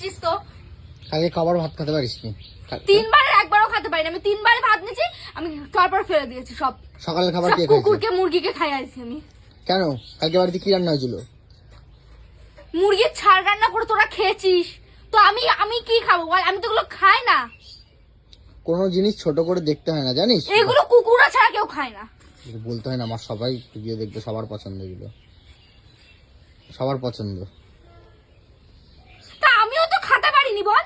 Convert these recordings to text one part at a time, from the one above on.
দেখছিস তো। কালকে কবার ভাত খেতে পারিস নি? 3 বারের একবারও খেতে পারি না। আমি 3 বারে ভাত নিয়েছি, আমি তারপর ফেলে দিয়েছি সব। সকালের খাবার কে খাইছে? কুকুরকে মুরগিকে খাইয়েছি আমি। কেন? কালকে বাড়িতে কি রান্না হয়েছিল? মুরগির ছাড় রান্না করে তোরা খেয়েছিস তো। আমি কি খাবো বল? আমি তো এগুলো খাই না। কোনো জিনিস ছোট করে দেখতে হয় না, জানিস? এগুলো কুকুরা ছাড়া কেউ খায় না। বলতে হয় না, আমার সবাই গিয়ে দেখবে, সবার পছন্দ এগুলো, সবার পছন্দ। তা আমিও তো খেতে পারিনি বল।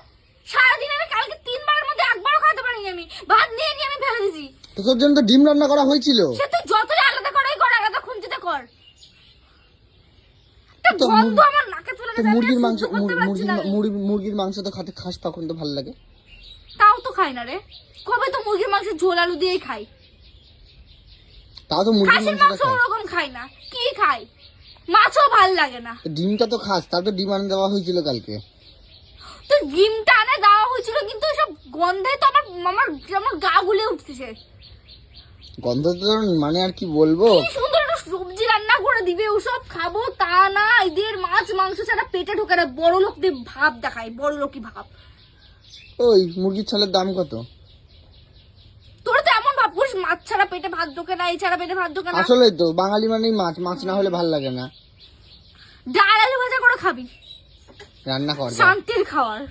সারাদিন আমি কালকে 3 বারের মধ্যে একবারও খেতে পারিনি। আমি ভাত নিয়ে আমি ফেলে দিয়েছি। তো তোর জন্য তো ডিম রান্না করা হয়েছিল। সে তুই যতই আলাদা করাই কর, আলাদা খুঁজতে কর। তো গন্ধ আমার নাকে চলে গেছে। মুরগির মাংস, মুরগির মাংস তো খেতে খাস, তখন তো ভালো লাগে। তাও তো খাই না রে। কবে তো মুরগির মাংস ঝোল আলু দিয়েই খাই। তাও তো মুরগির খাসির মাংসটা মাংস ওরকম খাই না। কি খাই? মাছও ভাল লাগে না। ডিমটা তো খাস, তার তো ডিম আনে দেওয়া হয়েছিল কালকে। তো ডিমটা আনে দেওয়া হয়েছিল, কিন্তু সব গন্ধে তো আমার গা গুলে উঠতেছে। গন্ধ তো মানে আর কি বলবো। কি সুন্দর একটা সবজি রান্না করে দিবে, ওসব খাবো তা না। এদের মাছ মাংস ছাড়া পেটে ঢোকে না। বড় লোকদের ভাব দেখায়, বড় লোকই ভাব। ওই মুরগির ছালের দাম কত? তোরা তো এমন ভাব করিস, মাছ ছাড়া পেটে ভাত ঢোকে না, এই ছাড়া পেটে ভাত ঢোকে না। আসলে তো বাঙালি মানেই মাছ, মাছ না হলে ভাল লাগে না। ডাল আলু ভাজা করে খাবি, রান্না কর যা। শান্তির খাওয়ার।